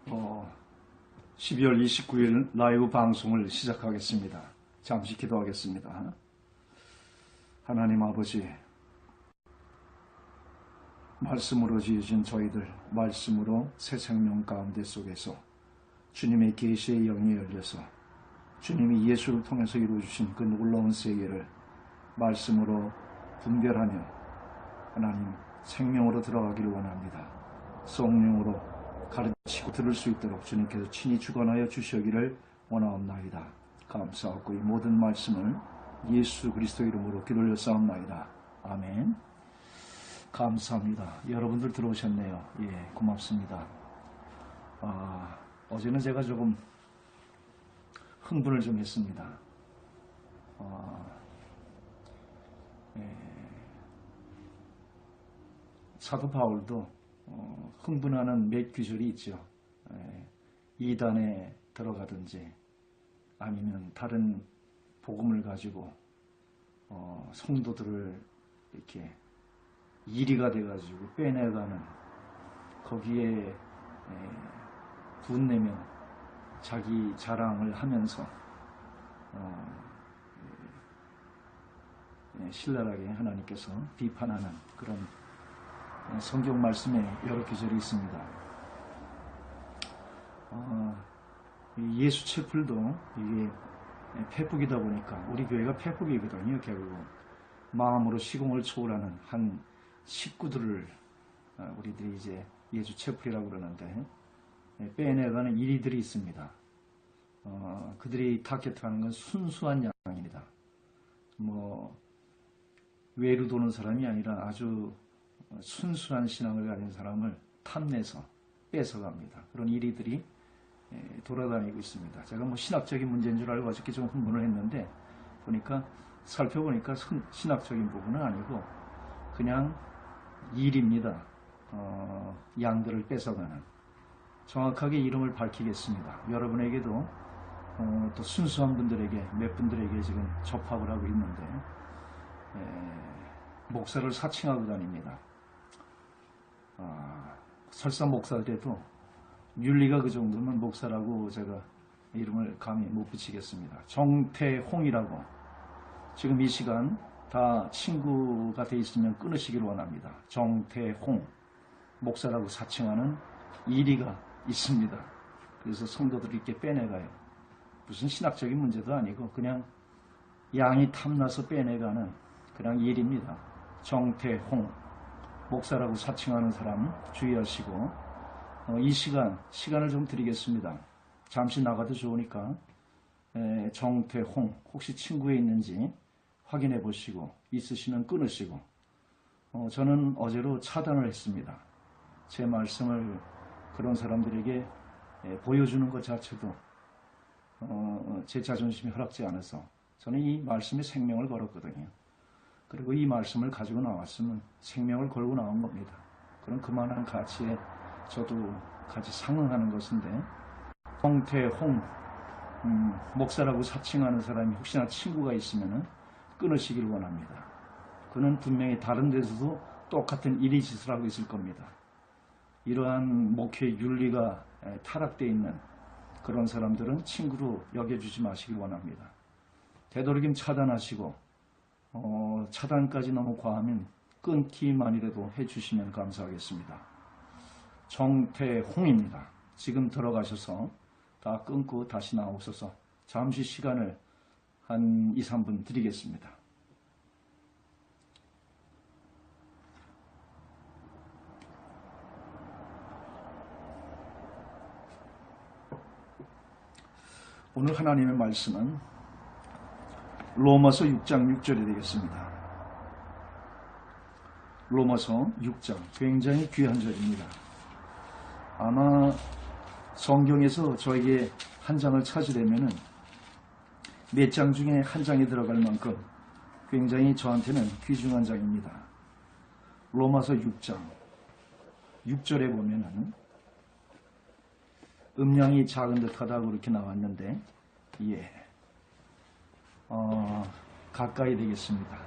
12월 29일 라이브 방송을 시작하겠습니다. 잠시 기도하겠습니다. 하나님 아버지, 말씀으로 지으신 저희들, 말씀으로 새 생명 가운데 속에서 주님의 계시의 영이 열려서 주님이 예수를 통해서 이루어주신 그 놀라운 세계를 말씀으로 분별하며 하나님 생명으로 들어가기를 원합니다. 성령으로 가르치고 들을 수 있도록 주님께서 친히 주관하여 주시기를 원하옵나이다. 감사하고 이 모든 말씀을 예수 그리스도 이름으로 기도 올려싸옵나이다. 아멘. 감사합니다. 여러분들 들어오셨네요. 예, 고맙습니다. 어제는 제가 조금 흥분을 좀 했습니다. 사도 바울도 흥분하는 몇 구절이 있죠. 이단에 들어가든지 아니면 다른 복음을 가지고 성도들을 이렇게 이리가 돼가지고 빼내가는 거기에 분내며 자기 자랑을 하면서 신랄하게 하나님께서 비판하는 그런 성경 말씀에 여러 구절이 있습니다. 예수 채플도 이게 폐폭이다 보니까 우리 교회가 폐폭이거든요. 결국 마음으로 시공을 초월하는 한 식구들을 우리들이 이제 예수 채플이라고 그러는데 빼내가는 이리들이 있습니다. 그들이 타겟하는 건 순수한 양입니다. 외로 도는 사람이 아니라 아주 순수한 신앙을 가진 사람을 탐내서 뺏어갑니다. 그런 이리들이 돌아다니고 있습니다. 제가 신학적인 문제인 줄 알고 어저께 좀 흥분을 했는데 살펴보니까 신학적인 부분은 아니고 그냥 일입니다. 양들을 뺏어가는. 정확하게 이름을 밝히겠습니다. 여러분에게도 또 순수한 분들에게 몇 분들에게 지금 접합을 하고 있는데 목사를 사칭하고 다닙니다. 설사 목사들에도 윤리가 그 정도면 목사라고 제가 이름을 감히 못 붙이겠습니다. 정태홍이라고 지금 이 시간 다 친구가 돼 있으면 끊으시길 원합니다. 정태홍 목사라고 사칭하는 이리가 있습니다. 그래서 성도들이 이렇게 빼내가요. 무슨 신학적인 문제도 아니고 그냥 양이 탐나서 빼내가는 그냥 일입니다. 정태홍 목사라고 사칭하는 사람 주의하시고 이 시간을 좀 드리겠습니다. 잠시 나가도 좋으니까 정태홍 혹시 친구에 있는지 확인해 보시고 있으시면 끊으시고 저는 어제로 차단을 했습니다. 제 말씀을 그런 사람들에게 보여주는 것 자체도 제 자존심이 허락지 않아서 저는 이 말씀에 생명을 걸었거든요. 그리고 이 말씀을 가지고 나왔으면 생명을 걸고 나온 겁니다. 그럼 그만한 가치에 저도 같이 상응하는 것인데 정태홍 목사라고 사칭하는 사람이 혹시나 친구가 있으면 끊으시길 원합니다. 그는 분명히 다른 데서도 똑같은 이리 짓을 하고 있을 겁니다. 이러한 목회 윤리가 타락되어 있는 그런 사람들은 친구로 여겨주지 마시길 원합니다. 되도록이면 차단하시고 차단까지 너무 과하면 끊기만이라도 해주시면 감사하겠습니다. 정태홍입니다. 지금 들어가셔서 다 끊고 다시 나오셔서 잠시 시간을 한 2, 3분 드리겠습니다. 오늘 하나님의 말씀은 로마서 6장 6절이 되겠습니다. 로마서 6장 굉장히 귀한 절입니다. 아마 성경에서 저에게 한 장을 찾으려면 몇 장 중에 한 장이 들어갈 만큼 굉장히 저한테는 귀중한 장입니다. 로마서 6장 6절에 보면은 음량이 작은 듯하다고 그렇게 나왔는데 가까이 되겠습니다.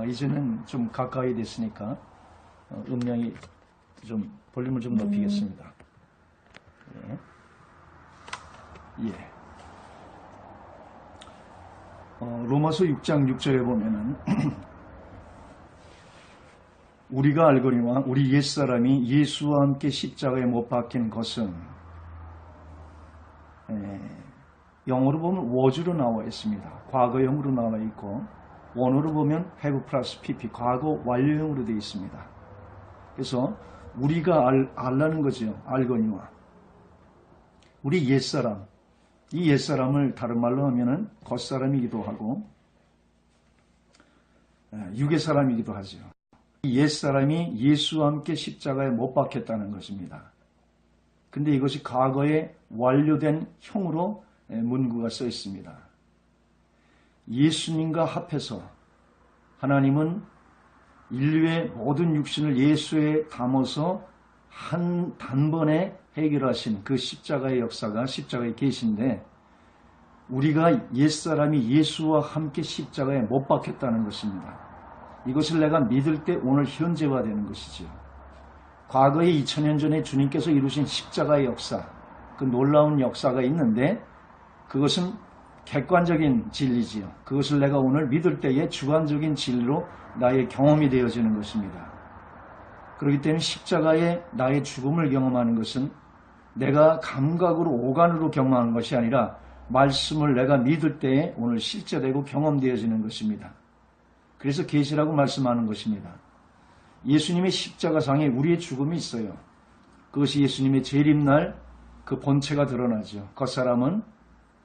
이제는 좀 가까이 됐으니까 음량이 좀 볼륨을 좀 높이겠습니다. 예. 로마서 6장 6절에 보면은 우리가 알거니와 우리 옛사람이 예수와 함께 십자가에 못 박힌 것은, 영어로 보면 was로 나와 있습니다. 과거형으로 나와 있고, 원어로 보면 have 플러스 pp, 과거 완료형으로 되어 있습니다. 그래서 우리가 알라는 거죠. 알거니와. 우리 옛사람, 이 옛사람을 다른 말로 하면은 겉사람이기도 하고 육의 사람이기도 하죠. 이 옛사람이 예수와 함께 십자가에 못 박혔다는 것입니다. 근데 이것이 과거에 완료된 형으로 문구가 써 있습니다. 예수님과 합해서 하나님은 인류의 모든 육신을 예수에 담아서 한 단번에 해결하신 그 십자가의 역사가 십자가의 계시인데, 우리가 옛사람이 예수와 함께 십자가에 못 박혔다는 것입니다. 이것을 내가 믿을 때 오늘 현재화되는 것이지요. 과거에 2000년 전에 주님께서 이루신 십자가의 역사, 그 놀라운 역사가 있는데 그것은 객관적인 진리지요. 그것을 내가 오늘 믿을 때에 주관적인 진리로 나의 경험이 되어지는 것입니다. 그렇기 때문에 십자가에 나의 죽음을 경험하는 것은 내가 감각으로 오간으로 경험하는 것이 아니라 말씀을 내가 믿을 때에 오늘 실제되고 경험되어지는 것입니다. 그래서 계시라고 말씀하는 것입니다. 예수님의 십자가상에 우리의 죽음이 있어요. 그것이 예수님의 재림날 그 본체가 드러나죠. 겉사람은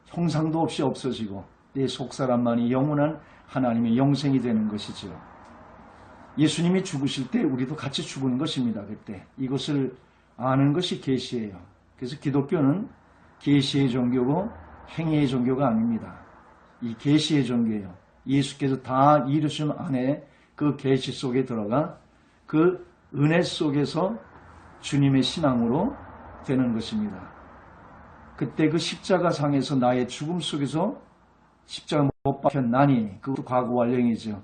형상도 없이 없어지고 내 속사람만이 영원한 하나님의 영생이 되는 것이죠. 예수님이 죽으실 때 우리도 같이 죽은 것입니다. 그때 이것을 아는 것이 계시예요. 그래서 기독교는 계시의 종교고 행위의 종교가 아닙니다. 이 계시의 종교예요. 예수께서 다 이루신 안에 그 계시 속에 들어가 그 은혜 속에서 주님의 신앙으로 되는 것입니다. 그때 그 십자가상에서 나의 죽음 속에서 십자가 못 박혔나니, 그것도 과거 완령이죠.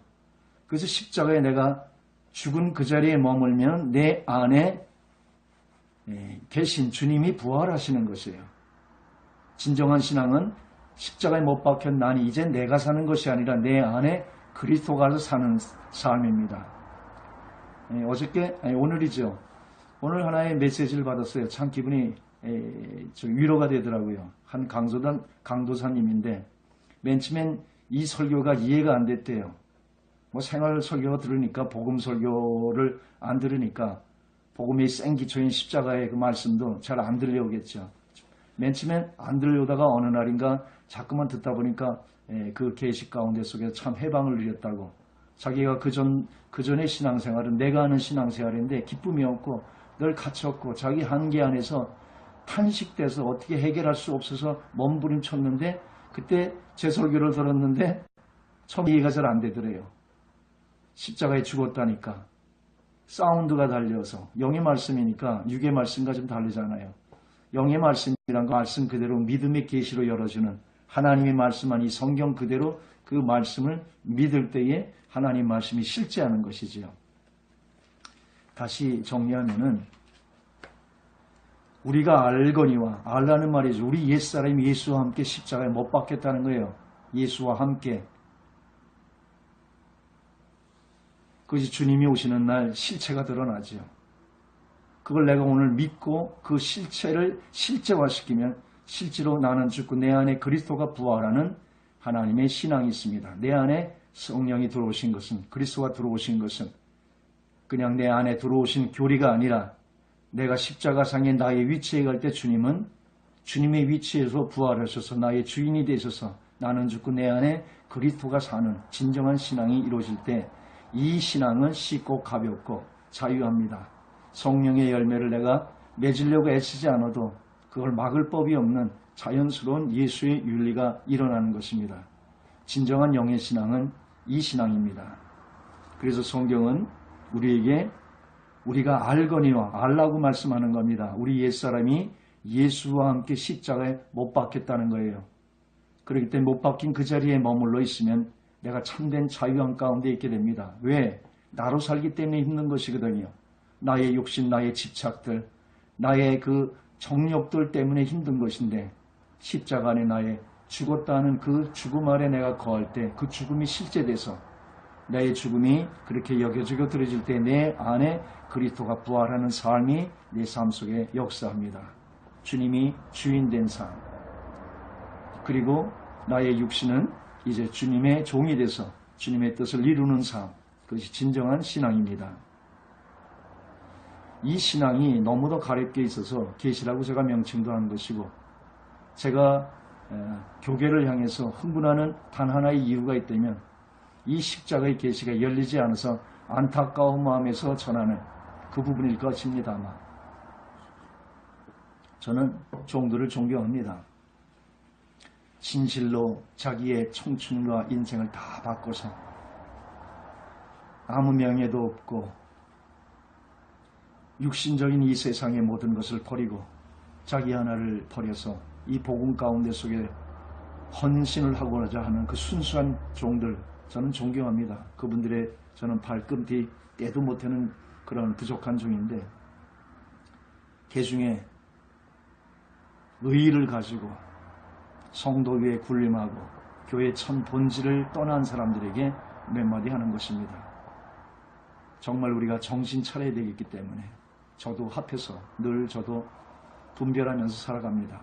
그래서 십자가에 내가 죽은 그 자리에 머물면 내 안에 계신 주님이 부활하시는 것이에요. 진정한 신앙은 십자가에 못 박혔나니 이제 내가 사는 것이 아니라 내 안에 그리스도가 사는 삶입니다. 오늘이죠. 오늘 하나의 메시지를 받았어요. 참 기분이 위로가 되더라고요. 한 강도사님인데 맨 처음엔 이 설교가 이해가 안 됐대요. 뭐 생활 설교가 들으니까, 복음 설교를 안 들으니까 복음의 생기초인 십자가의 그 말씀도 잘 안 들려오겠죠. 맨 처음엔 안 들려오다가 어느 날인가 자꾸만 듣다 보니까 그 계시 가운데 속에서 참 해방을 누렸다고, 자기가 그전의 신앙생활은 내가 하는 신앙생활인데 기쁨이 없고 늘 갇혔고 자기 한계 안에서 탄식돼서 어떻게 해결할 수 없어서 몸부림쳤는데, 그때 제 설교를 들었는데 처음 이해가 잘 안 되더래요. 십자가에 죽었다니까. 사운드가 달려서, 영의 말씀이니까 육의 말씀과 좀 다르잖아요. 영의 말씀이란 거 말씀 그대로 믿음의 계시로 열어주는 하나님의 말씀한 이 성경 그대로 그 말씀을 믿을 때에 하나님 말씀이 실제하는 것이지요. 다시 정리하면은 우리가 알거니와, 알라는 말이죠. 우리 옛사람이 예수와 함께 십자가에 못 박혔다는 거예요. 예수와 함께. 그것이 주님이 오시는 날 실체가 드러나죠. 그걸 내가 오늘 믿고 그 실체를 실제화시키면 실제로 나는 죽고 내 안에 그리스도가 부활하는 하나님의 신앙이 있습니다. 내 안에 성령이 들어오신 것은, 그리스도가 들어오신 것은 그냥 내 안에 들어오신 교리가 아니라 내가 십자가상에 나의 위치에 갈 때 주님은 주님의 위치에서 부활하셔서 나의 주인이 되셔서 나는 죽고 내 안에 그리스도가 사는 진정한 신앙이 이루어질 때 이 신앙은 쉽고 가볍고 자유합니다. 성령의 열매를 내가 맺으려고 애쓰지 않아도 그걸 막을 법이 없는 자연스러운 예수의 윤리가 일어나는 것입니다. 진정한 영의 신앙은 이 신앙입니다. 그래서 성경은 우리에게 우리가 알거니와, 알라고 말씀하는 겁니다. 우리 옛사람이 예수와 함께 십자가에 못 박혔다는 거예요. 그렇기 때문에 못 박힌 그 자리에 머물러 있으면 내가 참된 자유함 가운데 있게 됩니다. 왜? 나로 살기 때문에 힘든 것이거든요. 나의 욕심, 나의 집착들, 나의 그 정욕들 때문에 힘든 것인데 십자가 안에 나의 죽었다는 그 죽음 아래 내가 거할 때 그 죽음이 실제돼서 나의 죽음이 그렇게 여겨지고 들어질 때 내 안에 그리스도가 부활하는 삶이 내 삶 속에 역사합니다. 주님이 주인된 삶. 그리고 나의 육신은 이제 주님의 종이 돼서 주님의 뜻을 이루는 삶. 그것이 진정한 신앙입니다. 이 신앙이 너무도 가렵게 있어서 계시라고 제가 명칭도 한 것이고, 제가 교계를 향해서 흥분하는 단 하나의 이유가 있다면 이 십자가의 계시가 열리지 않아서 안타까운 마음에서 전하는 그 부분일 것입니다. 아마. 저는 종들을 존경합니다. 진실로 자기의 청춘과 인생을 다 바꿔서 아무 명예도 없고 육신적인 이 세상의 모든 것을 버리고 자기 하나를 버려서 이 복음 가운데 속에 헌신을 하고자 하는 그 순수한 종들, 저는 존경합니다. 그분들의 저는 발꿈뒤 떼도 못하는 그런 부족한 종인데, 개중에 의의를 가지고 성도 위에 군림하고 교회 천 본질을 떠난 사람들에게 몇 마디 하는 것입니다. 정말 우리가 정신 차려야 되겠기 때문에 저도 합해서 늘 저도 분별하면서 살아갑니다.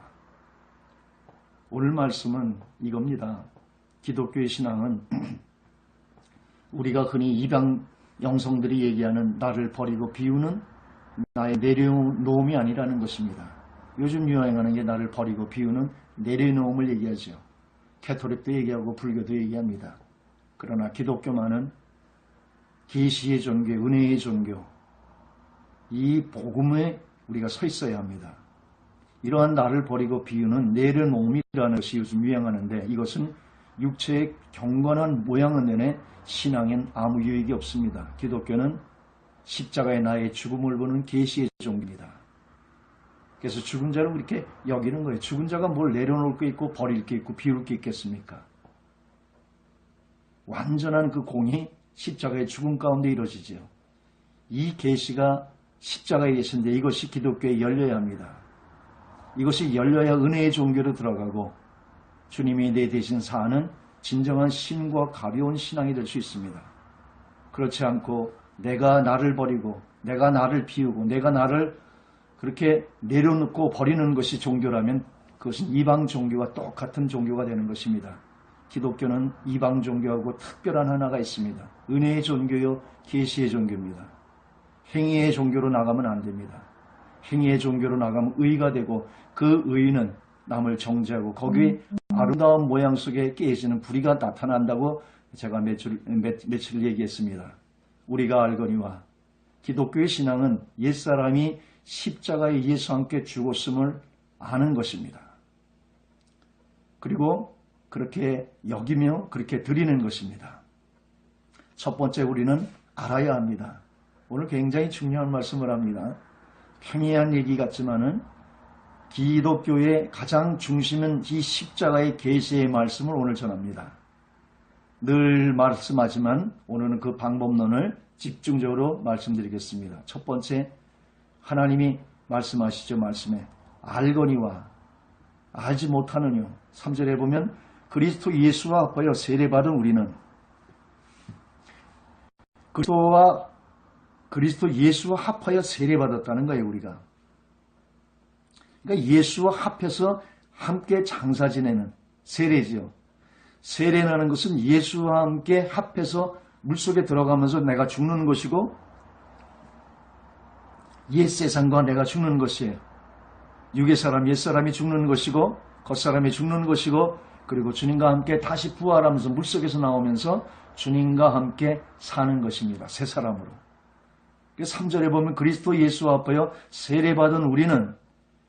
오늘 말씀은 이겁니다. 기독교의 신앙은 우리가 흔히 이방 영성들이 얘기하는 나를 버리고 비우는 나의 내려놓음이 아니라는 것입니다. 요즘 유행하는 게 나를 버리고 비우는 내려놓음을 얘기하죠. 캐토릭도 얘기하고 불교도 얘기합니다. 그러나 기독교만은 계시의 종교, 은혜의 종교, 이 복음에 우리가 서 있어야 합니다. 이러한 나를 버리고 비우는 내려놓음이라는 것이 요즘 유행하는데, 이것은 육체의 경건한 모양은 내내 신앙엔 아무 유익이 없습니다. 기독교는 십자가의 나의 죽음을 보는 계시의 종교입니다. 그래서 죽은 자를 그렇게 여기는 거예요. 죽은 자가 뭘 내려놓을 게 있고 버릴 게 있고 비울 게 있겠습니까? 완전한 그 공이 십자가의 죽음 가운데 이루어지죠. 이 계시가 십자가에 계신데 이것이 기독교에 열려야 합니다. 이것이 열려야 은혜의 종교로 들어가고 주님이 내 대신 사는 진정한 신과 가벼운 신앙이 될 수 있습니다. 그렇지 않고 내가 나를 버리고 내가 나를 비우고 내가 나를 그렇게 내려놓고 버리는 것이 종교라면 그것은 이방 종교와 똑같은 종교가 되는 것입니다. 기독교는 이방 종교하고 특별한 하나가 있습니다. 은혜의 종교요, 계시의 종교입니다. 행위의 종교로 나가면 안 됩니다. 행위의 종교로 나가면 의가 되고 그 의는 남을 정죄하고 거기에 아름다운 모양 속에 깨지는 불의가 나타난다고 제가 며칠 얘기했습니다. 우리가 알거니와 기독교의 신앙은 옛사람이 십자가에 예수와 함께 죽었음을 아는 것입니다. 그리고 그렇게 여기며 그렇게 드리는 것입니다. 첫 번째 우리는 알아야 합니다. 오늘 굉장히 중요한 말씀을 합니다. 평이한 얘기 같지만은 기독교의 가장 중심은 이 십자가의 계시의 말씀을 오늘 전합니다. 늘 말씀하지만 오늘은 그 방법론을 집중적으로 말씀드리겠습니다. 첫 번째, 하나님이 말씀하시죠. 말씀에 알거니와 알지 못하느뇨. 3절에 보면 그리스도 예수와 합하여 세례받은 우리는, 그리스도 예수와 합하여 세례받았다는 거예요. 우리가. 그러니까 예수와 합해서 함께 장사 지내는 세례지요. 세례라는 것은 예수와 함께 합해서 물속에 들어가면서 내가 죽는 것이고 옛 세상과 내가 죽는 것이에요. 육의 사람, 옛 사람이 죽는 것이고 겉사람이 죽는 것이고, 그리고 주님과 함께 다시 부활하면서 물속에서 나오면서 주님과 함께 사는 것입니다. 새 사람으로. 3절에 보면 그리스도 예수와 합하여 세례받은 우리는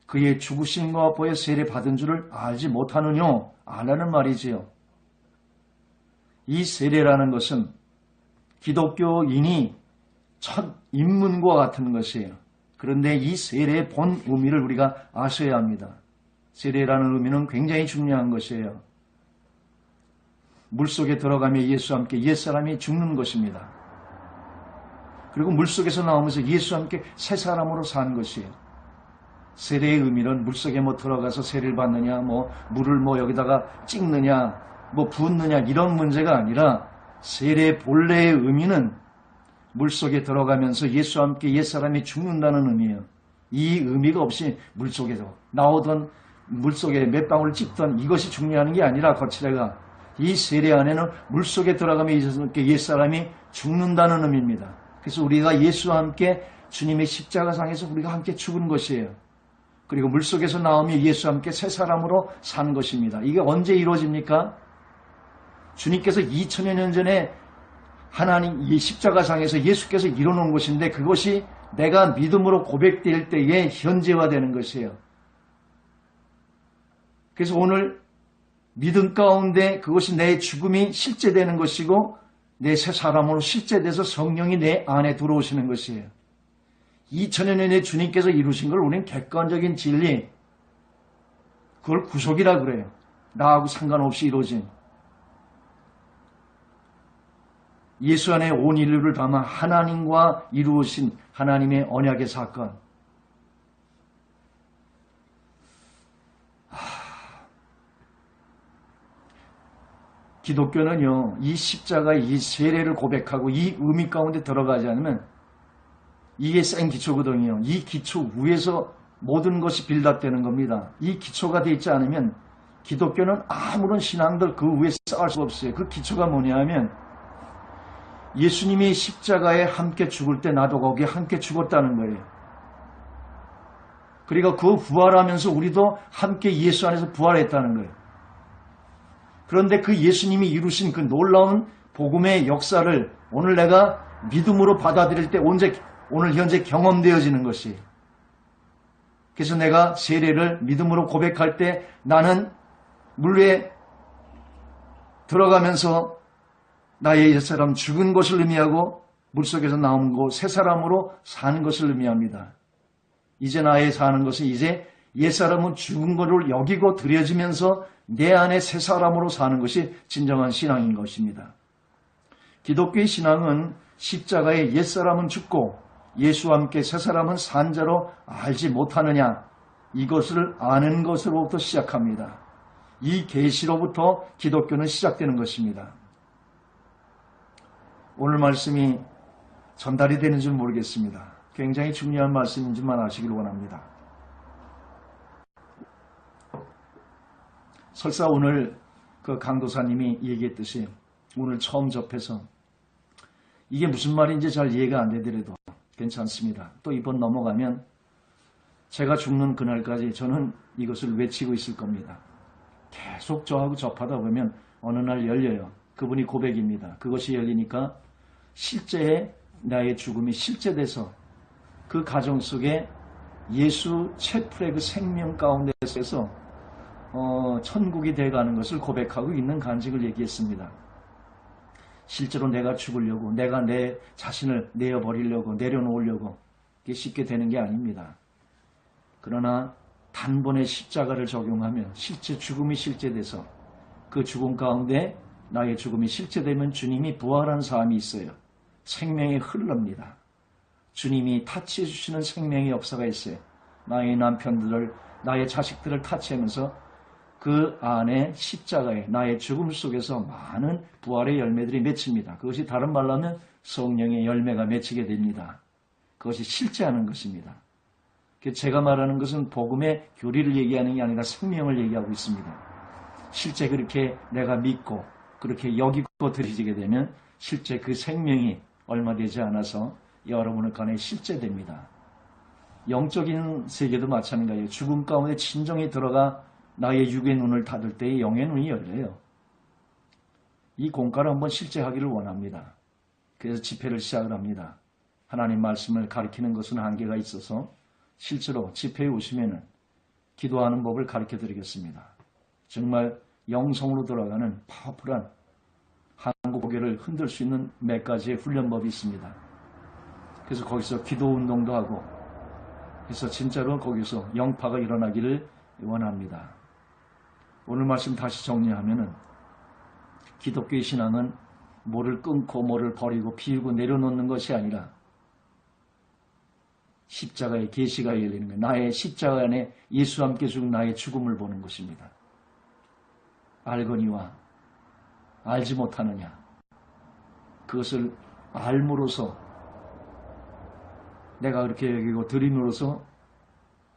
그의 죽으심과 합하여 세례받은 줄을 알지 못하느뇨. 알라는 말이지요. 이 세례라는 것은 기독교인이 첫 입문과 같은 것이에요. 그런데 이 세례의 본 의미를 우리가 아셔야 합니다. 세례라는 의미는 굉장히 중요한 것이에요. 물속에 들어가며 예수와 함께 옛사람이 죽는 것입니다. 그리고 물속에서 나오면서 예수와 함께 새 사람으로 사는 것이에요. 세례의 의미는 물속에 뭐 들어가서 세례를 받느냐, 뭐 물을 뭐 여기다가 찍느냐, 뭐 붓느냐 이런 문제가 아니라 세례의 본래의 의미는 물속에 들어가면서 예수와 함께 옛사람이 죽는다는 의미예요. 이 의미가 없이 물속에서 나오던 물속에 몇 방울 찍던 이것이 중요한 게 아니라 거칠애가 이 세례 안에는 물속에 들어가면 옛사람이 죽는다는 의미입니다. 그래서 우리가 예수와 함께 주님의 십자가상에서 우리가 함께 죽은 것이에요. 그리고 물속에서 나오면 예수와 함께 새 사람으로 사는 것입니다. 이게 언제 이루어집니까? 주님께서 2000여 년 전에 하나님 이 십자가상에서 예수께서 이뤄놓은 것인데 그것이 내가 믿음으로 고백될 때에 현재화되는 것이에요. 그래서 오늘 믿음 가운데 그것이 내 죽음이 실제되는 것이고 내 새 사람으로 실제돼서 성령이 내 안에 들어오시는 것이에요. 2000여 년에 주님께서 이루신 걸 우리는 객관적인 진리, 그걸 구속이라 그래요. 나하고 상관없이 이루어진 예수 안에 온 인류를 담아 하나님과 이루어진 하나님의 언약의 사건. 기독교는요, 이 십자가의 이 세례를 고백하고 이 의미 가운데 들어가지 않으면 이게 센 기초거든요. 이 기초 위에서 모든 것이 빌답되는 겁니다. 이 기초가 되어 있지 않으면 기독교는 아무런 신앙들 그 위에 쌓을 수 없어요. 그 기초가 뭐냐 하면 예수님이 십자가에 함께 죽을 때 나도 거기에 함께 죽었다는 거예요. 그리고 그 부활하면서 우리도 함께 예수 안에서 부활했다는 거예요. 그런데 그 예수님이 이루신 그 놀라운 복음의 역사를 오늘 내가 믿음으로 받아들일 때 오늘 현재 경험되어지는 것이. 그래서 내가 세례를 믿음으로 고백할 때 나는 물에 들어가면서 나의 옛사람 죽은 것을 의미하고 물속에서 나온 것 새 사람으로 사는 것을 의미합니다. 이제 나의 사는 것은 이제 옛사람은 죽은 것을 여기고 들여지면서 내 안에 새 사람으로 사는 것이 진정한 신앙인 것입니다. 기독교의 신앙은 십자가에 옛사람은 죽고 예수와 함께 새 사람은 산 자로 알지 못하느냐, 이것을 아는 것으로부터 시작합니다. 이 계시로부터 기독교는 시작되는 것입니다. 오늘 말씀이 전달이 되는 줄 모르겠습니다. 굉장히 중요한 말씀인 줄만 아시길 원합니다. 설사 오늘 그 강도사님이 얘기했듯이 오늘 처음 접해서 이게 무슨 말인지 잘 이해가 안 되더라도 괜찮습니다. 또 이번 넘어가면 제가 죽는 그날까지 저는 이것을 외치고 있을 겁니다. 계속 저하고 접하다 보면 어느 날 열려요. 그분이 고백입니다. 그것이 열리니까 실제의 나의 죽음이 실제돼서 그 가정 속에 예수 채플의 그 생명 가운데서 천국이 돼가는 것을 고백하고 있는 간증을 얘기했습니다. 실제로 내가 죽으려고, 내가 내 자신을 내어버리려고, 내려놓으려고 이게 쉽게 되는 게 아닙니다. 그러나 단번에 십자가를 적용하면 실제 죽음이 실제돼서 그 죽음 가운데 나의 죽음이 실제되면 주님이 부활한 삶이 있어요. 생명이 흐릅니다. 주님이 타치해 주시는 생명의 역사가 있어요. 나의 남편들을, 나의 자식들을 타치하면서 그 안에 십자가에 나의 죽음 속에서 많은 부활의 열매들이 맺힙니다. 그것이 다른 말로 하면 성령의 열매가 맺히게 됩니다. 그것이 실제하는 것입니다. 제가 말하는 것은 복음의 교리를 얘기하는 게 아니라 생명을 얘기하고 있습니다. 실제 그렇게 내가 믿고 그렇게 여기고 들여지게 되면 실제 그 생명이 얼마 되지 않아서 여러분의 간에 실제됩니다. 영적인 세계도 마찬가지예요. 죽음 가운데 진정이 들어가 나의 육의 눈을 닫을 때의 영의 눈이 열려요. 이 공과를 한번 실제하기를 원합니다. 그래서 집회를 시작을 합니다. 하나님 말씀을 가르치는 것은 한계가 있어서 실제로 집회에 오시면은 기도하는 법을 가르쳐 드리겠습니다. 정말 영성으로 들어가는 파워풀한 한국 교회를 흔들 수 있는 몇 가지의 훈련법이 있습니다. 그래서 거기서 기도 운동도 하고, 그래서 진짜로 거기서 영파가 일어나기를 원합니다. 오늘 말씀 다시 정리하면은 기독교의 신앙은 뭐를 끊고 뭐를 버리고 비우고 내려놓는 것이 아니라 십자가의 계시가 열리는 거예요. 나의 십자가 안에 예수와 함께 죽은 나의 죽음을 보는 것입니다. 알거니와 알지 못하느냐. 그것을 알므로서 내가 그렇게 여기고 드림으로써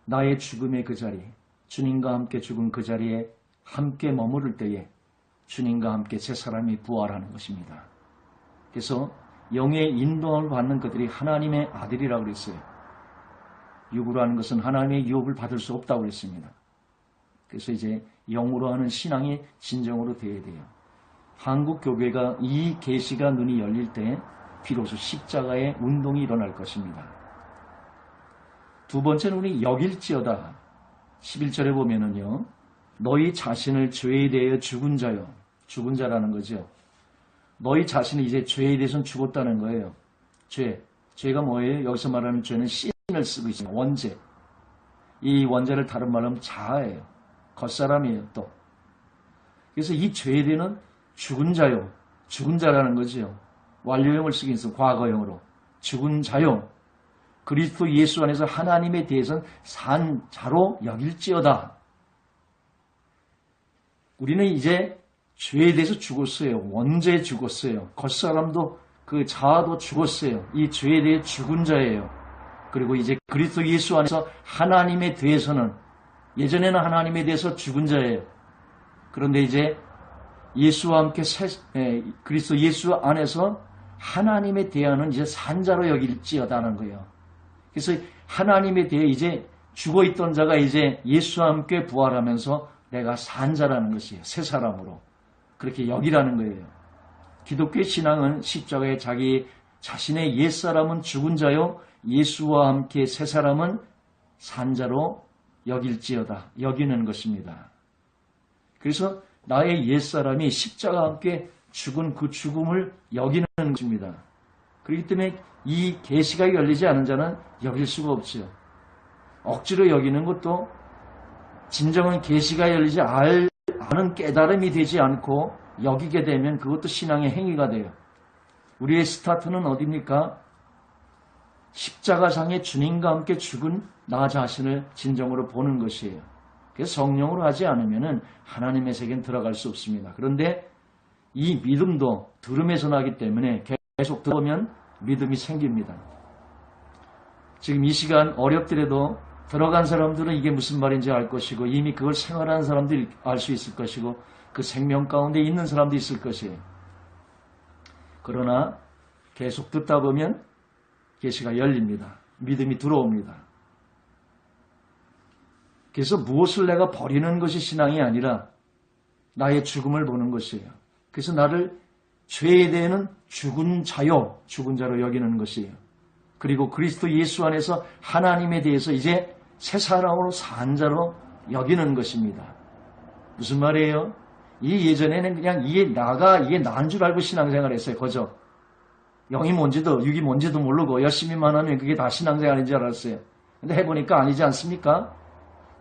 나의 죽음의 그 자리, 주님과 함께 죽은 그 자리에 함께 머무를 때에 주님과 함께 새 사람이 부활하는 것입니다. 그래서 영의 인도함을 받는 그들이 하나님의 아들이라고 그랬어요. 육으로 하는 것은 하나님의 유업을 받을 수 없다고 그랬습니다. 그래서 이제 영으로 하는 신앙이 진정으로 되어야 돼요. 한국 교회가 이 계시가 눈이 열릴 때 비로소 십자가의 운동이 일어날 것입니다. 두 번째는 우리 여길지어다. 11절에 보면은요. 너희 자신을 죄에 대하여 죽은 자요. 죽은 자라는 거죠. 너희 자신이 이제 죄에 대해서는 죽었다는 거예요. 죄가 뭐예요? 여기서 말하는 죄는 신을 쓰고 있습니다. 원죄. 이 원죄를 다른 말로 하면 자아예요. 겉사람이에요. 또. 그래서 이 죄에 대해서는 죽은 자요. 죽은 자라는 거죠. 완료형을 쓰긴 있어. 과거형으로. 죽은 자요. 그리스도 예수 안에서 하나님에 대해서는 산 자로 여길지어다. 우리는 이제 죄에 대해서 죽었어요. 원죄에 죽었어요. 겉사람도 그 자아도 죽었어요. 이 죄에 대해 죽은 자예요. 그리고 이제 그리스도 예수 안에서 하나님에 대해서는 예전에는 하나님에 대해서 죽은 자예요. 그런데 이제 예수와 함께 그리스도 예수 안에서 하나님에 대하는 이제 산자로 여길지어다는 거예요. 그래서 하나님에 대해 이제 죽어있던 자가 이제 예수와 함께 부활하면서 내가 산자라는 것이에요. 새 사람으로. 그렇게 여기라는 거예요. 기독교의 신앙은 십자가에 자기 자신의 옛사람은 죽은 자요. 예수와 함께 새 사람은 산자로 여길지어다. 여기는 것입니다. 그래서 나의 옛사람이 십자가와 함께 죽은 그 죽음을 여기는 것입니다. 그렇기 때문에 이 계시가 열리지 않은 자는 여길 수가 없죠. 억지로 여기는 것도 진정한 계시가 열리지 않은 깨달음이 되지 않고 여기게 되면 그것도 신앙의 행위가 돼요. 우리의 스타트는 어디입니까? 십자가상의 주님과 함께 죽은 나 자신을 진정으로 보는 것이에요. 그래서 성령으로 하지 않으면 하나님의 세계는 들어갈 수 없습니다. 그런데 이 믿음도 들음에서 나기 때문에 계속 들어보면 믿음이 생깁니다. 지금 이 시간 어렵더라도 들어간 사람들은 이게 무슨 말인지 알 것이고 이미 그걸 생활하는 사람들이 알 수 있을 것이고 그 생명 가운데 있는 사람도 있을 것이에요. 그러나 계속 듣다 보면 계시가 열립니다. 믿음이 들어옵니다. 그래서 무엇을 내가 버리는 것이 신앙이 아니라 나의 죽음을 보는 것이에요. 그래서 나를 죄에 대해는 죽은 자요, 죽은 자로 여기는 것이에요. 그리고 그리스도 예수 안에서 하나님에 대해서 이제 새 사람으로 산 자로 여기는 것입니다. 무슨 말이에요? 이 예전에는 그냥 이게 나인 줄 알고 신앙생활 했어요. 그죠? 영이 뭔지도 육이 뭔지도 모르고 열심히만 하면 그게 다 신앙생활인 줄 알았어요. 근데 해보니까 아니지 않습니까?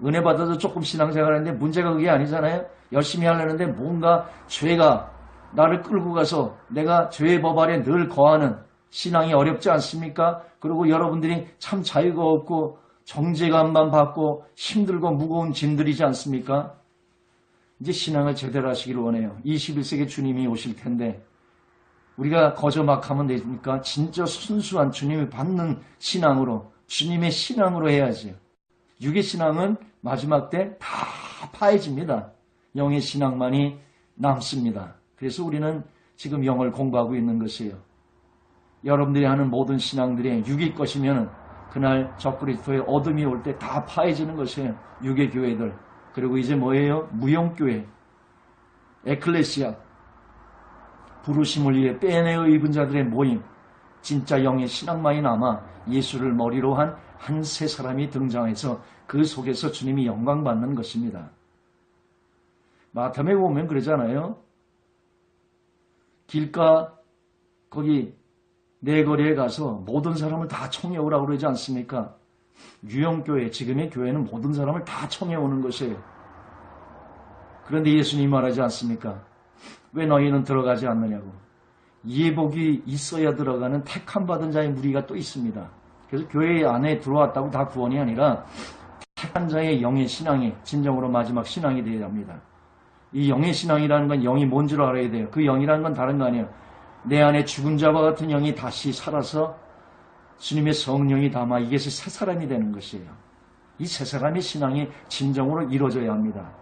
은혜 받아도 조금 신앙생활 하는데 문제가 그게 아니잖아요. 열심히 하려는데 뭔가 죄가 나를 끌고 가서 내가 죄의 법 아래 늘 거하는 신앙이 어렵지 않습니까? 그리고 여러분들이 참 자유가 없고 정죄감만 받고 힘들고 무거운 짐들이지 않습니까? 이제 신앙을 제대로 하시기를 원해요. 21세기 주님이 오실 텐데 우리가 거저 막 하면 됩니까? 진짜 순수한 주님이 받는 신앙으로 주님의 신앙으로 해야지. 육의 신앙은 마지막 때 다 파해집니다. 영의 신앙만이 남습니다. 그래서 우리는 지금 영을 공부하고 있는 것이에요. 여러분들이 하는 모든 신앙들이 육의 것이면 그날 적그리스도의 어둠이 올 때 다 파해지는 것이에요. 육의 교회들. 그리고 이제 뭐예요? 무용교회, 에클레시아, 부르심을 위해 빼내어 입은 자들의 모임, 진짜 영의 신앙만이 남아 예수를 머리로 한 세 사람이 등장해서 그 속에서 주님이 영광받는 것입니다. 마태복음에 보면 그러잖아요. 길가 거기 내거리에 가서 모든 사람을 다 청해오라고 그러지 않습니까? 유형교회, 지금의 교회는 모든 사람을 다 청해오는 것이에요. 그런데 예수님이 말하지 않습니까? 왜 너희는 들어가지 않느냐고. 예복이 있어야 들어가는 택함 받은 자의 무리가 또 있습니다. 그래서 교회 안에 들어왔다고 다 구원이 아니라 한 자의 영의 신앙이 진정으로 마지막 신앙이 되어야 합니다. 이 영의 신앙이라는 건 영이 뭔 줄 알아야 돼요. 그 영이라는 건 다른 거 아니에요. 내 안에 죽은 자와 같은 영이 다시 살아서 주님의 성령이 담아 이게 새 사람이 되는 것이에요. 이 새 사람의 신앙이 진정으로 이루어져야 합니다.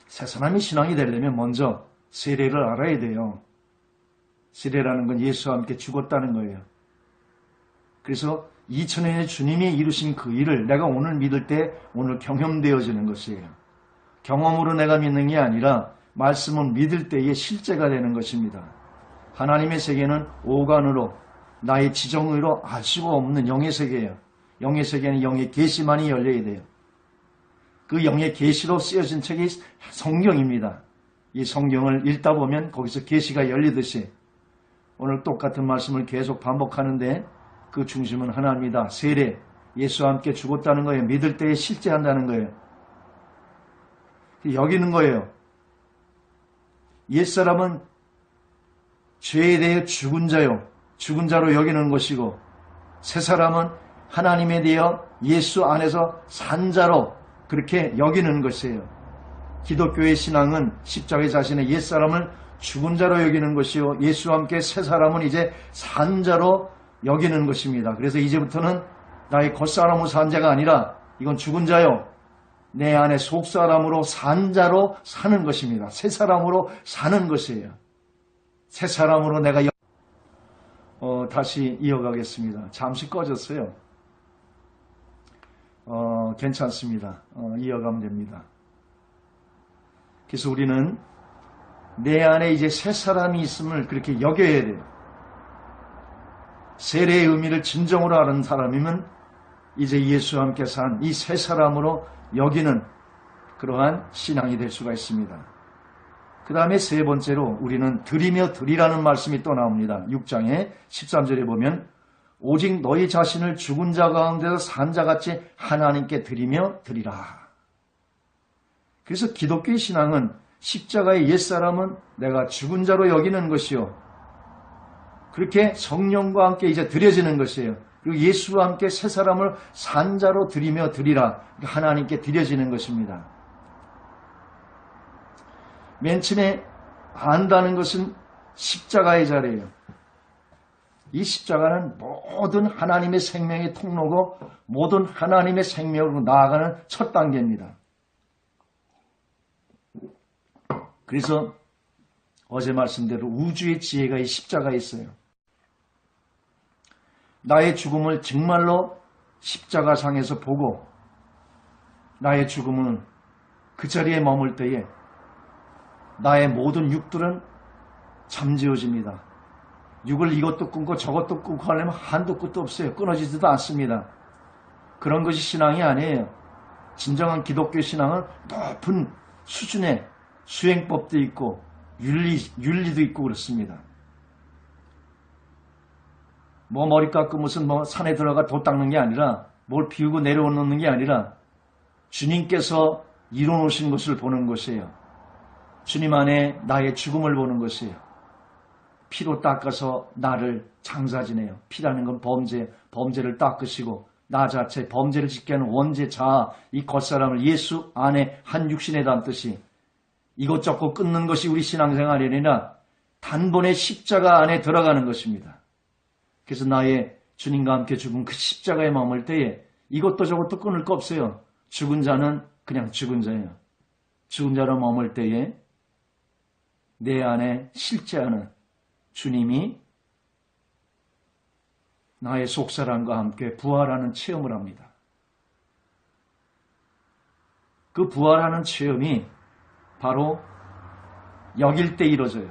새 사람의 신앙이 되려면 먼저 세례를 알아야 돼요. 세례라는 건 예수와 함께 죽었다는 거예요. 그래서 2000년의 주님이 이루신 그 일을 내가 오늘 믿을 때 오늘 경험되어지는 것이에요. 경험으로 내가 믿는 게 아니라 말씀은 믿을 때에 실제가 되는 것입니다. 하나님의 세계는 오간으로 나의 지정의로 알 수가 없는 영의 세계예요. 영의 세계는 영의 계시만이 열려야 돼요. 그 영의 계시로 쓰여진 책이 성경입니다. 이 성경을 읽다 보면 거기서 계시가 열리듯이 오늘 똑같은 말씀을 계속 반복하는데 그 중심은 하나입니다. 세례, 예수와 함께 죽었다는 거예요. 믿을 때에 실제한다는 거예요. 여기는 거예요. 옛사람은 죄에 대해 죽은 자요. 죽은 자로 여기는 것이고 새사람은 하나님에 대하여 예수 안에서 산 자로 그렇게 여기는 것이에요. 기독교의 신앙은 십자가의 자신의 옛사람을 죽은 자로 여기는 것이요. 예수와 함께 새사람은 이제 산 자로 여기는 것입니다. 그래서 이제부터는 나의 겉사람으로 산 자가 아니라 이건 죽은 자요. 내 안에 속사람으로 산 자로 사는 것입니다. 새사람으로 사는 것이에요. 새사람으로 내가 다시 이어가겠습니다. 잠시 꺼졌어요. 괜찮습니다. 이어가면 됩니다. 그래서 우리는 내 안에 이제 새 사람이 있음을 그렇게 여겨야 돼요. 세례의 의미를 진정으로 아는 사람이면 이제 예수와 함께 산 이 새 사람으로 여기는 그러한 신앙이 될 수가 있습니다. 그 다음에 세 번째로 우리는 드리며 드리라는 말씀이 또 나옵니다. 6장의 13절에 보면 오직 너희 자신을 죽은 자 가운데서 산 자같이 하나님께 드리며 드리라. 그래서 기독교의 신앙은 십자가의 옛사람은 내가 죽은 자로 여기는 것이요. 그렇게 성령과 함께 이제 드려지는 것이에요. 그리고 예수와 함께 새 사람을 산 자로 드리며 드리라. 하나님께 드려지는 것입니다. 맨 처음에 안다는 것은 십자가의 자리예요. 이 십자가는 모든 하나님의 생명의 통로고 모든 하나님의 생명으로 나아가는 첫 단계입니다. 그래서 어제 말씀대로 우주의 지혜가 이 십자가에 있어요. 나의 죽음을 정말로 십자가상에서 보고 나의 죽음은 그 자리에 머물 때에 나의 모든 육들은 잠재워집니다. 육을 이것도 끊고 저것도 끊고 하려면 한도 끝도 없어요. 끊어지지도 않습니다. 그런 것이 신앙이 아니에요. 진정한 기독교 신앙은 높은 수준의 수행법도 있고 윤리도 있고 그렇습니다. 머리 깎고 무슨 산에 들어가 도 닦는 게 아니라 뭘 비우고 내려놓는 게 아니라 주님께서 이뤄놓으신 것을 보는 것이에요. 주님 안에 나의 죽음을 보는 것이에요. 피로 닦아서 나를 장사지내요. 피라는 건 범죄를 닦으시고 나 자체 범죄를 짓게 하는 원죄 자아 이 겉사람을 예수 안에 한 육신에 담듯이 이것저것 끊는 것이 우리 신앙생활이 아니라 단번에 십자가 안에 들어가는 것입니다. 그래서 나의 주님과 함께 죽은 그 십자가에 머물 때에 이것도 저것도 끊을 거 없어요. 죽은 자는 그냥 죽은 자예요. 죽은 자로 머물 때에 내 안에 실제하는 주님이 나의 속사람과 함께 부활하는 체험을 합니다. 그 부활하는 체험이 바로 여길 때 이루어져요.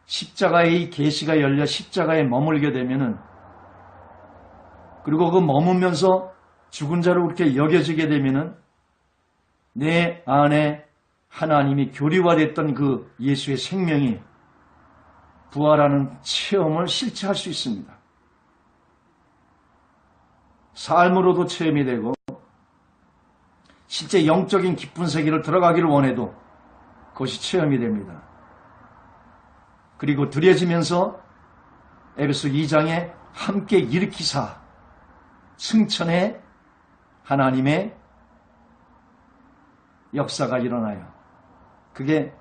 십자가의 이 계시가 열려 십자가에 머물게 되면은 그리고 그 머물면서 죽은 자로 그렇게 여겨지게 되면은 내 안에 하나님이 교리화됐던 그 예수의 생명이 부활하는 체험을 실체할 수 있습니다. 삶으로도 체험이 되고 실제 영적인 깊은 세계를 들어가기를 원해도 그것이 체험이 됩니다. 그리고 드려지면서 에베소 2장에 함께 일으키사 승천의 하나님의 역사가 일어나요. 그게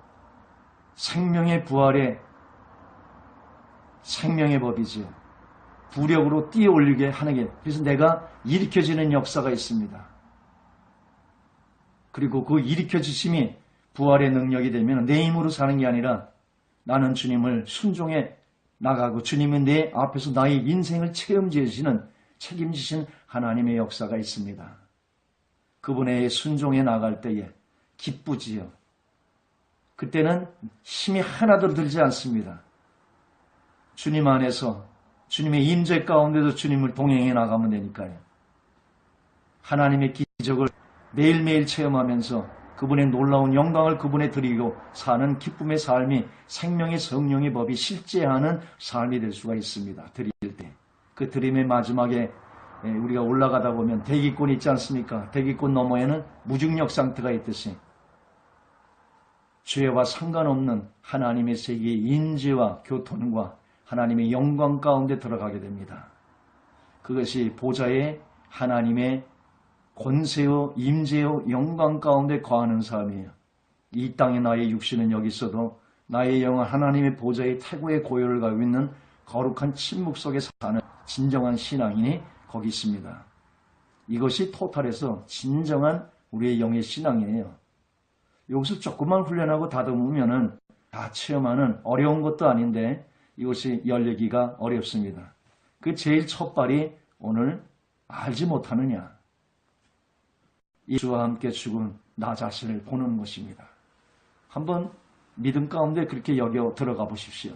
생명의 부활의 생명의 법이지요. 부력으로 뛰어올리게 하는 게, 그래서 내가 일으켜지는 역사가 있습니다. 그리고 그 일으켜지심이 부활의 능력이 되면 내 힘으로 사는 게 아니라 나는 주님을 순종해 나가고 주님은 내 앞에서 나의 인생을 책임지시는 하나님의 역사가 있습니다. 그분의 순종해 나갈 때에 기쁘지요. 그때는 힘이 하나도 들지 않습니다. 주님 안에서 주님의 임재 가운데서 주님을 동행해 나가면 되니까요. 하나님의 기적을 매일매일 체험하면서 그분의 놀라운 영광을 그분에 드리고 사는 기쁨의 삶이 생명의 성령의 법이 실제하는 삶이 될 수가 있습니다. 드릴 때. 그 드림의 마지막에 우리가 올라가다 보면 대기권 있지 않습니까? 대기권 너머에는 무중력 상태가 있듯이 죄와 상관없는 하나님의 세계의 인지와 교통과 하나님의 영광 가운데 들어가게 됩니다. 그것이 보좌의 하나님의 권세요, 임재요, 영광 가운데 거하는 삶이에요. 이 땅에 나의 육신은 여기 있어도 나의 영은 하나님의 보좌의 태고의 고요를 가지고 있는 거룩한 침묵 속에 사는 진정한 신앙인이 거기 있습니다. 이것이 토탈에서 진정한 우리의 영의 신앙이에요. 여기서 조금만 훈련하고 다듬으면은 다 체험하는 어려운 것도 아닌데 이것이 열리기가 어렵습니다. 그 제일 첫 발이 오늘 알지 못하느냐. 예수와 함께 죽은 나 자신을 보는 것입니다. 한번 믿음 가운데 그렇게 여겨 들어가 보십시오.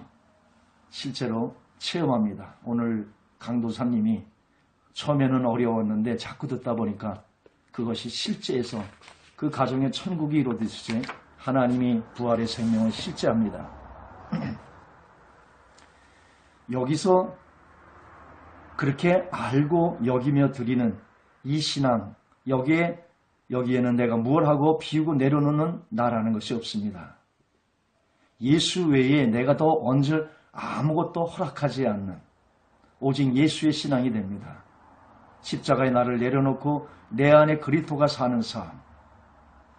실제로 체험합니다. 오늘 강도사님이 처음에는 어려웠는데 자꾸 듣다 보니까 그것이 실제에서 그 가정의 천국이 이루어지듯이 하나님이 부활의 생명을 실제합니다. 여기서 그렇게 알고 여기며 드리는 이 신앙, 여기에는 내가 뭘 하고 비우고 내려놓는 나라는 것이 없습니다. 예수 외에 내가 더 얹을 아무것도 허락하지 않는 오직 예수의 신앙이 됩니다. 십자가에 나를 내려놓고 내 안에 그리스도가 사는 삶,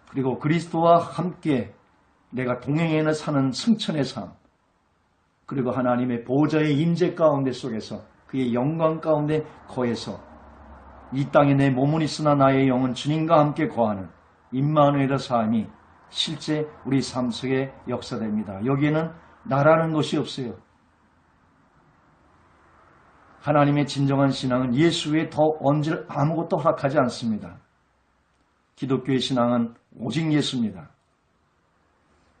그리고 그리스도와 함께 내가 동행해 사는 승천의 삶, 그리고 하나님의 보호자의 임재 가운데 속에서 그의 영광 가운데 거해서 이 땅에 내 몸은 있으나 나의 영은 주님과 함께 거하는 임마누엘의 삶이 실제 우리 삶 속에 역사됩니다. 여기에는 나라는 것이 없어요. 하나님의 진정한 신앙은 예수 외에 더 얹을 아무것도 허락하지 않습니다. 기독교의 신앙은 오직 예수입니다.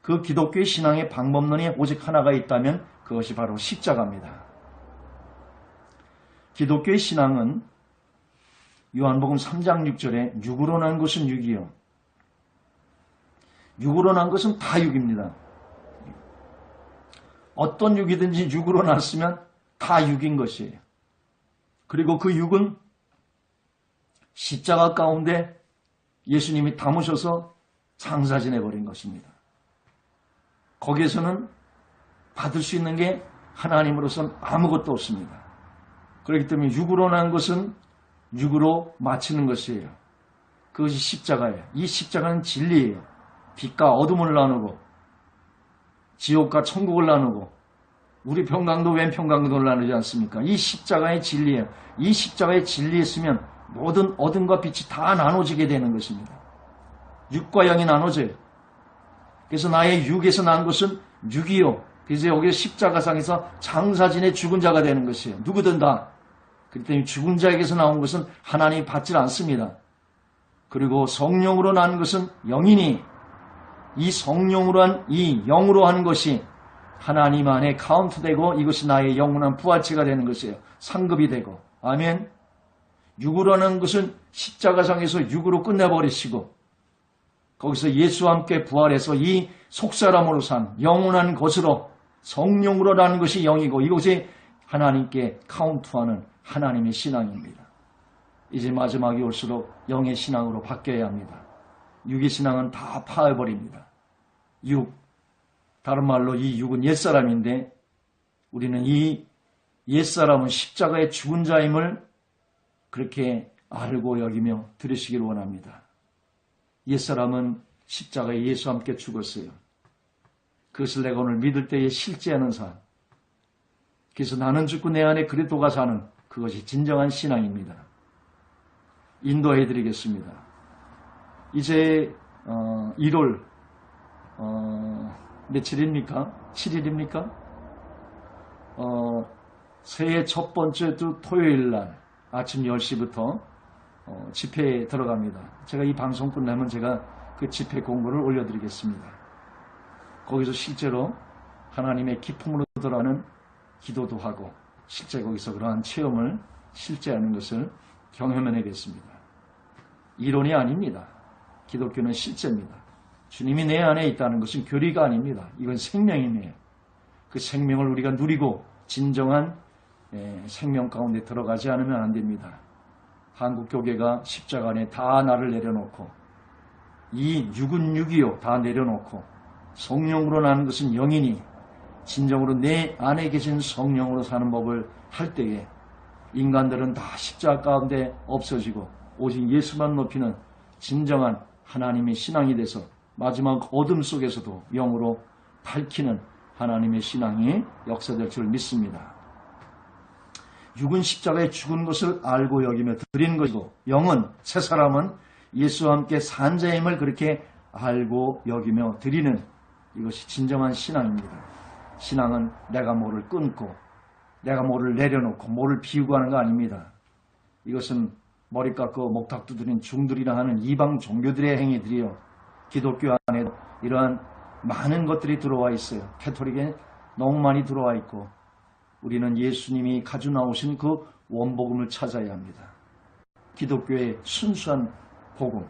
그 기독교의 신앙의 방법론이 오직 하나가 있다면 그것이 바로 십자가입니다. 기독교의 신앙은 요한복음 3장 6절에 육으로 난 것은 육이요. 육으로 난 것은 다 육입니다. 어떤 육이든지 육으로 났으면 다 육인 것이에요. 그리고 그 육은 십자가 가운데 예수님이 담으셔서 장사 지내버린 것입니다. 거기에서는 받을 수 있는 게 하나님으로서는 아무것도 없습니다. 그렇기 때문에 육으로 난 것은 육으로 마치는 것이에요. 그것이 십자가예요. 이 십자가는 진리예요. 빛과 어둠을 나누고 지옥과 천국을 나누고 우리 평강도 왼 평강도를 나누지 않습니까? 이 십자가의 진리예요. 이 십자가의 진리에 있으면 모든 어둠과 빛이 다 나눠지게 되는 것입니다. 육과 영이 나눠져요. 그래서 나의 육에서 난 것은 육이요. 그래서 여기 십자가상에서 장사진의 죽은 자가 되는 것이에요. 누구든 다. 그렇기 때문에 죽은 자에게서 나온 것은 하나님이 받질 않습니다. 그리고 성령으로 난 것은 영이니 이 성령으로 한 이 영으로 하는 것이 하나님 안에 카운트되고 이것이 나의 영원한 부활체가 되는 것이에요. 상급이 되고. 아멘. 육으로 하는 것은 십자가상에서 육으로 끝내버리시고 거기서 예수와 함께 부활해서 이 속사람으로 산 영원한 것으로 성령으로라는 것이 영이고 이것이 하나님께 카운트하는 하나님의 신앙입니다. 이제 마지막이 올수록 영의 신앙으로 바뀌어야 합니다. 육의 신앙은 다 파해버립니다. 다른 말로 이 육은 옛사람인데 우리는 이 옛사람은 십자가의 죽은 자임을 그렇게 알고 여기며 들으시기를 원합니다. 옛사람은 십자가에 예수와 함께 죽었어요. 그것을 내가 오늘 믿을 때에 실제하는 삶. 그래서 나는 죽고 내 안에 그리스도가 사는 그것이 진정한 신앙입니다. 인도해 드리겠습니다. 이제 1월 며칠입니까? 7일입니까? 새해 첫 번째 주 토요일 날 아침 10시부터 집회에 들어갑니다. 제가 이 방송 끝나면 제가 그 집회 공고를 올려드리겠습니다. 거기서 실제로 하나님의 기품으로 들어가는 기도도 하고 실제 거기서 그러한 체험을 실제하는 것을 경험해내겠습니다. 이론이 아닙니다. 기독교는 실제입니다. 주님이 내 안에 있다는 것은 교리가 아닙니다. 이건 생명이에요. 그 생명을 우리가 누리고 진정한 생명 가운데 들어가지 않으면 안 됩니다. 한국 교계가 십자가 안에 다 나를 내려놓고 이 육은 육이요 다 내려놓고 성령으로 나는 것은 영이니 진정으로 내 안에 계신 성령으로 사는 법을 할 때에 인간들은 다 십자가 가운데 없어지고 오직 예수만 높이는 진정한 하나님의 신앙이 돼서 마지막 어둠 속에서도 영으로 밝히는 하나님의 신앙이 역사될 줄 믿습니다. 육은 십자가에 죽은 것을 알고 여기며 드리는 것이고 영은 새 사람은 예수와 함께 산 자임을 그렇게 알고 여기며 드리는 이것이 진정한 신앙입니다. 신앙은 내가 뭐를 끊고 내가 뭐를 내려놓고 뭐를 비우고 하는 거 아닙니다. 이것은 머리 깎고 목탁 두드린 중들이라 하는 이방 종교들의 행위들이요. 기독교 안에 이러한 많은 것들이 들어와 있어요. 캐톨릭에 너무 많이 들어와 있고 우리는 예수님이 가져 나오신 그 원복음을 찾아야 합니다. 기독교의 순수한 복음,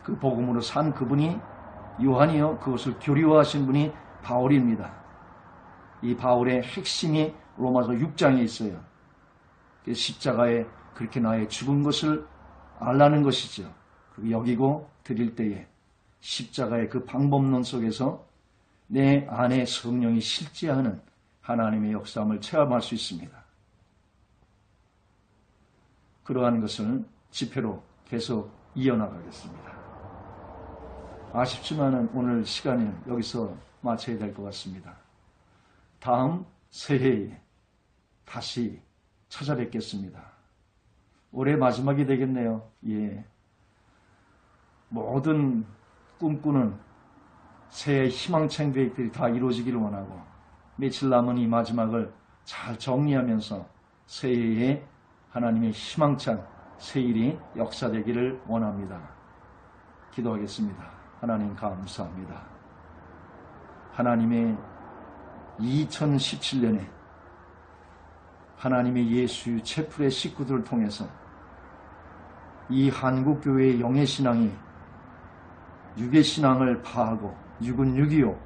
그 복음으로 산 그분이 요한이요. 그것을 교리화하신 분이 바울입니다. 이 바울의 핵심이 로마서 6장에 있어요. 십자가에 그렇게 나의 죽은 것을 알라는 것이죠. 그리고 여기고 드릴 때에 십자가의 그 방법론 속에서 내 안에 성령이 실제하는 하나님의 역사함을 체험할 수 있습니다. 그러한 것을 집회로 계속 이어나가겠습니다. 아쉽지만 오늘 시간을 여기서 마쳐야 될 것 같습니다. 다음 새해에 다시 찾아뵙겠습니다. 올해 마지막이 되겠네요. 예. 모든 꿈꾸는 새해 희망찬 계획들이 다 이루어지기를 원하고 며칠 남은 이 마지막을 잘 정리하면서 새해에 하나님의 희망찬 새일이 역사되기를 원합니다. 기도하겠습니다. 하나님 감사합니다. 하나님의 2017년에 하나님의 예수 채플의 식구들을 통해서 이 한국교회의 영의 신앙이 육의 신앙을 파하고 육은 육이요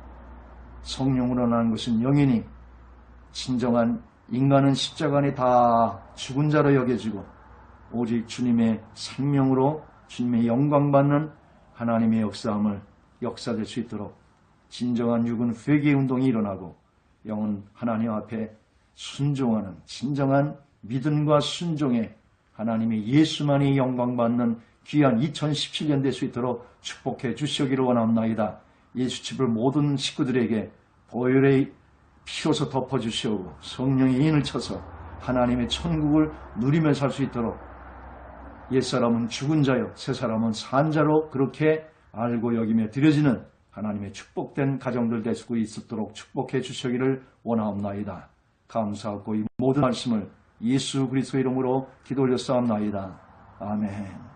성령으로 나는 것은 영이니 진정한 인간은 십자가 안에 다 죽은 자로 여겨지고 오직 주님의 생명으로 주님의 영광받는 하나님의 역사함을 역사될 수 있도록 진정한 육은 회개운동이 일어나고 영은 하나님 앞에 순종하는 진정한 믿음과 순종에 하나님의 예수만이 영광받는 귀한 2017년 될 수 있도록 축복해 주시기를 원합나이다. 예수집을 모든 식구들에게 보혈의 피로서 덮어주시오고 성령의 인을 쳐서 하나님의 천국을 누리며 살 수 있도록 옛사람은 죽은 자요 새사람은 산 자로 그렇게 알고 여기며 드려지는 하나님의 축복된 가정들 될 수 있도록 축복해 주시기를 원하옵나이다. 감사하고 이 모든 말씀을 예수 그리스도의 이름으로 기도 올렸사옵나이다. 아멘.